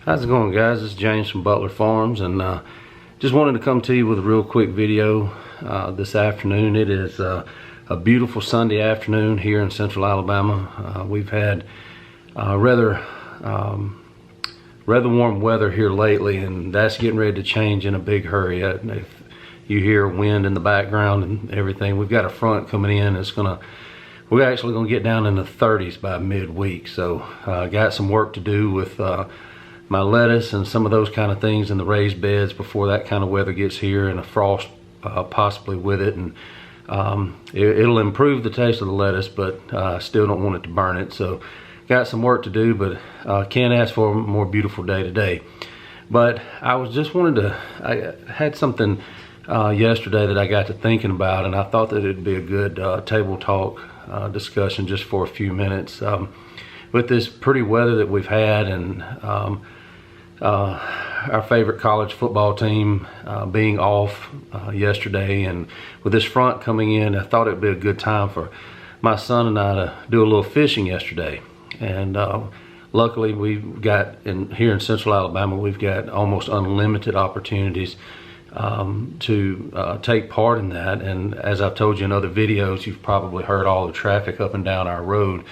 How's it going, guys? This is James from Butler Farms, and just wanted to come to you with a real quick video this afternoon. It is a beautiful Sunday afternoon here in Central Alabama. We've had rather warm weather here lately, and that's getting ready to change in a big hurry. If you hear wind in the background and everything, we've got a front coming in. We're actually gonna get down in the 30s by midweek. So got some work to do with my lettuce and some of those kind of things in the raised beds before that kind of weather gets here, and a frost possibly with it. And it'll improve the taste of the lettuce, but I still don't want it to burn it. So got some work to do, but can't ask for a more beautiful day today. But I had something yesterday that I got to thinking about, and I thought that it'd be a good table talk discussion just for a few minutes. With this pretty weather that we've had, and our favorite college football team being off yesterday, and with this front coming in, I thought it'd be a good time for my son and I to do a little fishing yesterday. And luckily we've got, here in Central Alabama, we've got almost unlimited opportunities to take part in that. And as I've told you in other videos, you've probably heard all the traffic up and down our road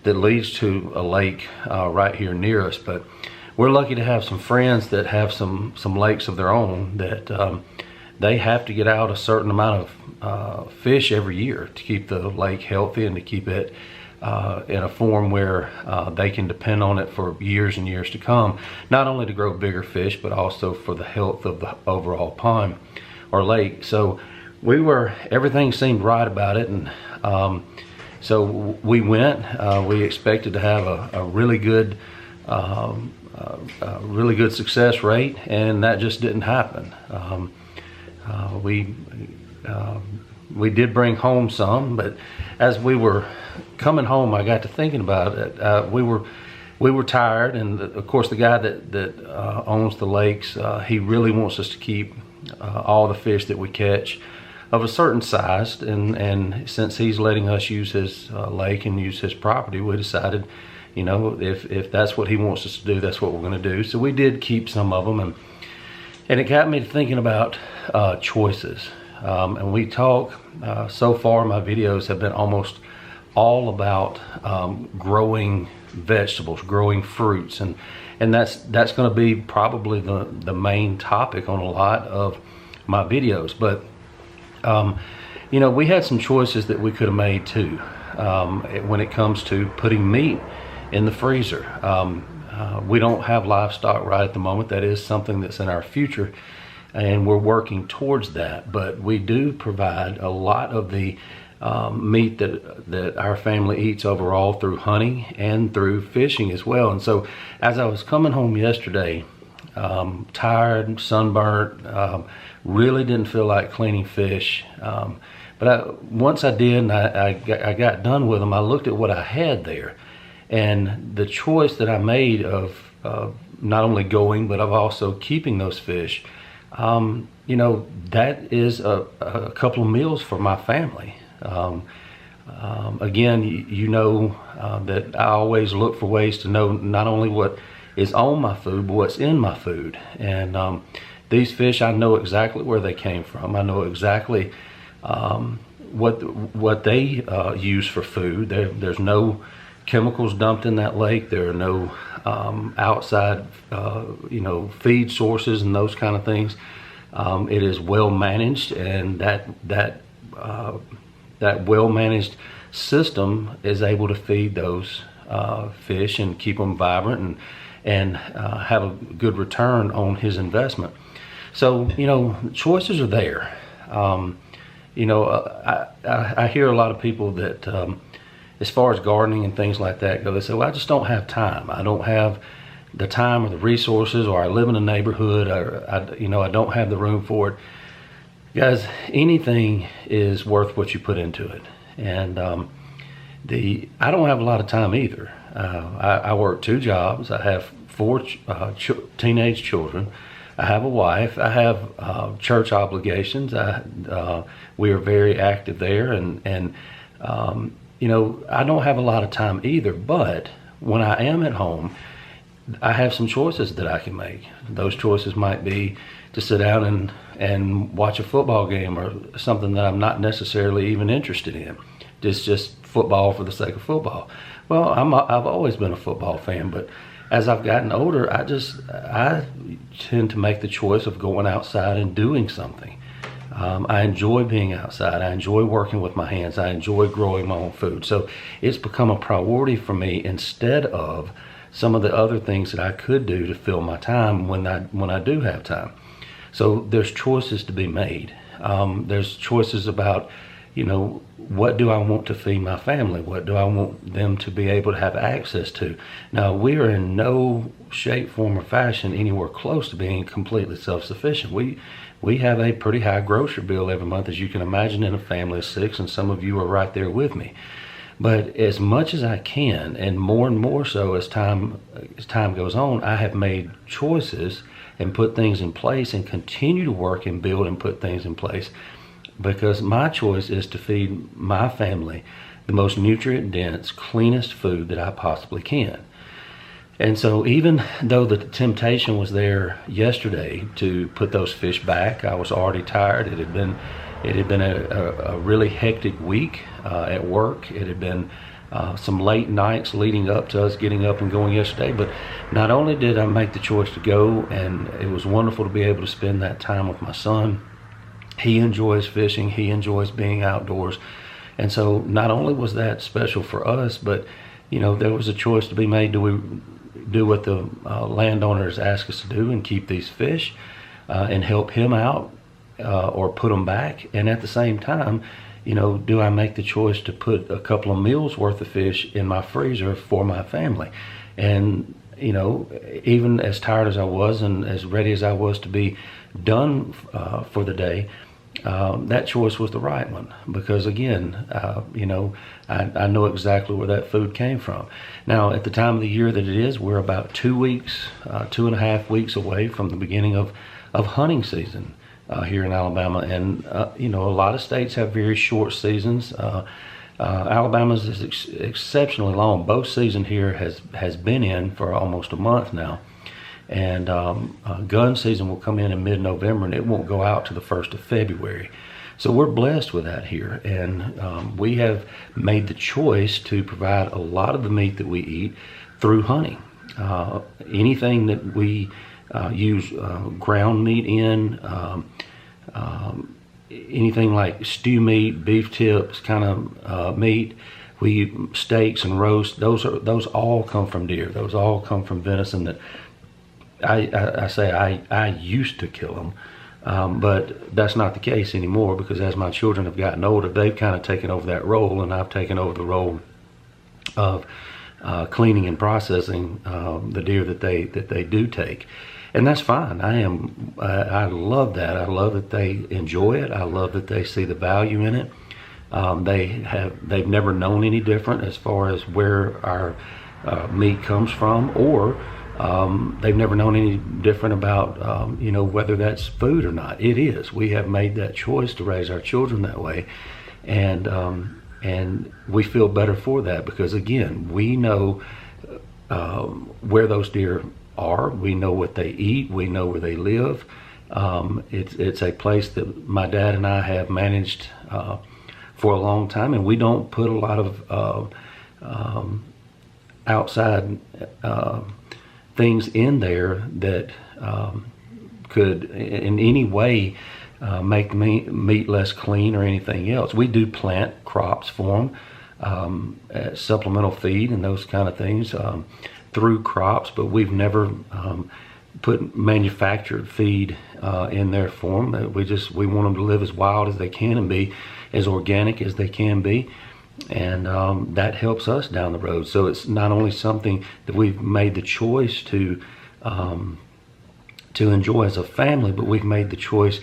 that leads to a lake right here near us. But we're lucky to have some friends that have some lakes of their own that they have to get out a certain amount of fish every year to keep the lake healthy and to keep it in a form where they can depend on it for years and years to come, not only to grow bigger fish, but also for the health of the overall pond or lake. So everything seemed right about it, and so we went. We expected to have a really good success rate, and that just didn't happen. We did bring home some, but as we were coming home, I got to thinking about it. We were tired, and of course the guy that owns the lakes, he really wants us to keep all the fish that we catch of a certain size, and since he's letting us use his lake and use his property, we decided, you know, if that's what he wants us to do, that's what we're going to do. So we did keep some of them, and it got me to thinking about choices. And we talk, so far my videos have been almost all about growing vegetables, growing fruits, and that's going to be probably the main topic on a lot of my videos. But you know, we had some choices that we could have made too when it comes to putting meat in the freezer. We don't have livestock right at the moment. That is something that's in our future, and we're working towards that. But we do provide a lot of the meat that our family eats overall through hunting and through fishing as well. And so as I was coming home yesterday, tired, sunburnt, really didn't feel like cleaning fish, but once I did, and I got done with them, I looked at what I had there, and the choice that I made of not only going, but of also keeping those fish, you know, that is a couple of meals for my family. Again, you know that I always look for ways to know not only what is on my food, but what's in my food. And these fish, I know exactly where they came from. I know exactly what they use for food. There's no chemicals dumped in that lake. There are no outside you know, feed sources and those kind of things. It is well managed, and that well managed system is able to feed those fish and keep them vibrant and have a good return on his investment. So, you know, choices are there. You know, I hear a lot of people that as far as gardening and things like that go, they say, well, I just don't have time. I don't have the time or the resources, or I live in a neighborhood, or you know, I don't have the room for it. Guys, anything is worth what you put into it. And I don't have a lot of time either. I work 2 jobs. I have 4 teenage children. I have a wife. I have church obligations. We are very active there, and you know, I don't have a lot of time either. But when I am at home, I have some choices that I can make. Those choices might be to sit down and watch a football game or something that I'm not necessarily even interested in. Just football for the sake of football. Well, I've always been a football fan, but as I've gotten older, I tend to make the choice of going outside and doing something. I enjoy being outside. I enjoy working with my hands. I enjoy growing my own food. So it's become a priority for me instead of some of the other things that I could do to fill my time when I do have time. So there's choices to be made. There's choices about, what do I want to feed my family? What do I want them to be able to have access to? Now, we are in no shape, form, or fashion anywhere close to being completely self-sufficient. We have a pretty high grocery bill every month, as you can imagine, in a family of 6, and some of you are right there with me. But as much as I can, and more so as time goes on, I have made choices and put things in place and continue to work and build and put things in place, because my choice is to feed my family the most nutrient-dense, cleanest food that I possibly can. And so even though the temptation was there yesterday to put those fish back, I was already tired. It had been a really hectic week at work. It had been some late nights leading up to us getting up and going yesterday. But not only did I make the choice to go, and it was wonderful to be able to spend that time with my son. He enjoys fishing. He enjoys being outdoors. And so not only was that special for us, but there was a choice to be made. Do we do what the landowners ask us to do and keep these fish and help him out, or put them back? And at the same time, do I make the choice to put a couple of meals worth of fish in my freezer for my family? And even as tired as I was and as ready as I was to be done for the day, that choice was the right one, because again, I know exactly where that food came from. Now, at the time of the year that it is, we're about 2 weeks, 2.5 weeks away from the beginning of hunting season here in Alabama. And a lot of states have very short seasons. Alabama's is exceptionally long. Bow season here has been in for almost a month now. And gun season will come in mid-November, and it won't go out to the 1st of February. So we're blessed with that here, and we have made the choice to provide a lot of the meat that we eat through hunting. Anything that we use ground meat in, anything like stew meat, beef tips kind of meat, steaks and roast, those all come from deer. Those all come from venison that I used to kill them, but that's not the case anymore, because as my children have gotten older, they've kind of taken over that role, and I've taken over the role of cleaning and processing the deer that they do take, and that's fine. I love that. I love that they enjoy it. I love that they see the value in it. They've never known any different as far as where our meat comes from, or they've never known any different about whether that's food or not. It is. We have made that choice to raise our children that way, and we feel better for that, because again, we know where those deer are. We know what they eat. We know where they live. It's a place that my dad and I have managed for a long time, and we don't put a lot of outside things in there that could in any way make the meat less clean or anything else. We do plant crops for them, supplemental feed and those kind of things through crops, but we've never put manufactured feed in their form. We want them to live as wild as they can and be as organic as they can be. And that helps us down the road. So it's not only something that we've made the choice to enjoy as a family, but we've made the choice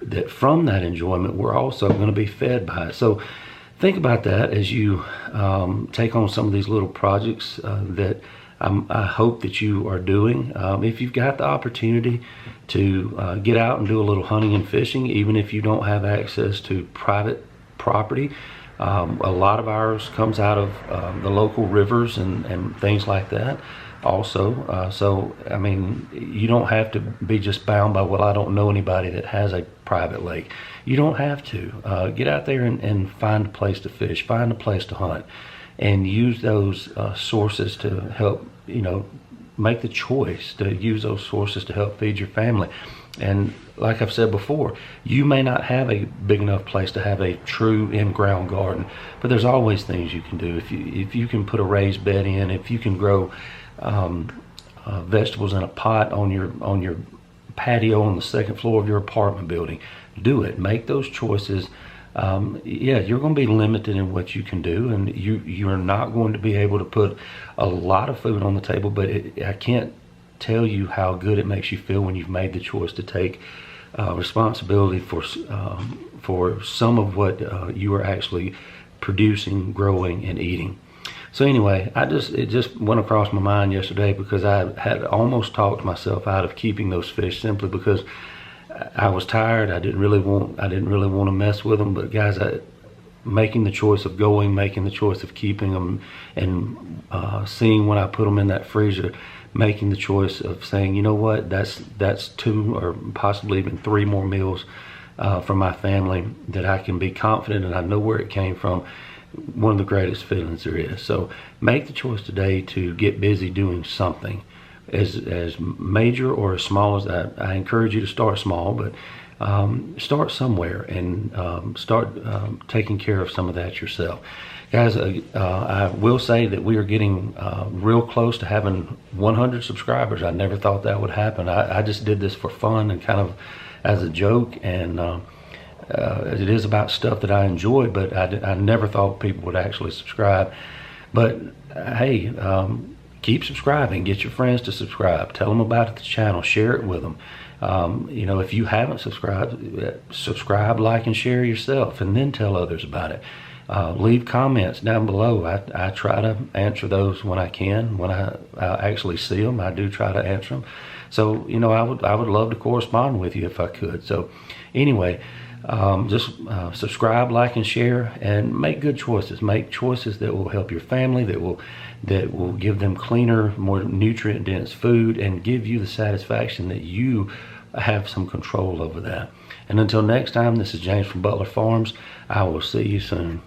that from that enjoyment, we're also going to be fed by it. So think about that as you take on some of these little projects that I hope that you are doing. If you've got the opportunity to get out and do a little hunting and fishing, even if you don't have access to private property, a lot of ours comes out of the local rivers and things like that. also. So, I mean, you don't have to be just bound by, well, I don't know anybody that has a private lake. You don't have to. Get out there and find a place to fish, find a place to hunt, and use those sources to help, make the choice to use those sources to help feed your family. And like I've said before, you may not have a big enough place to have a true in-ground garden, but there's always things you can do. If you can put a raised bed in, if you can grow vegetables in a pot on your patio on the second floor of your apartment building, do it. Make those choices. Yeah, you're going to be limited in what you can do, and you're not going to be able to put a lot of food on the table, but I can't tell you how good it makes you feel when you've made the choice to take responsibility for some of what you are actually producing, growing, and eating. So anyway, it just went across my mind yesterday because I had almost talked myself out of keeping those fish simply because I was tired. I didn't really want to mess with them. But guys, making the choice of going, making the choice of keeping them, and seeing when I put them in that freezer, making the choice of saying, you know what, that's 2 or possibly even 3 more meals from my family that I can be confident and I know where it came from. One of the greatest feelings there is. So make the choice today to get busy doing something, as major or as small as that. I encourage you to start small, but start somewhere and start taking care of some of that yourself. Guys, I will say that we are getting real close to having 100 subscribers. I never thought that would happen. I just did this for fun and kind of as a joke, and it is about stuff that I enjoy, but I never thought people would actually subscribe. But hey, keep subscribing. Get your friends to subscribe. Tell them about the channel. Share it with them. If you haven't subscribed, subscribe, like, and share yourself, and then tell others about it. Leave comments down below. I try to answer those when I can. When I actually see them, I do try to answer them. So, I would love to correspond with you if I could. So anyway, just subscribe, like, and share, and make good choices. Make choices that will help your family, that will give them cleaner, more nutrient-dense food, and give you the satisfaction that you have some control over that. And until next time, this is James from Butler Farms. I will see you soon.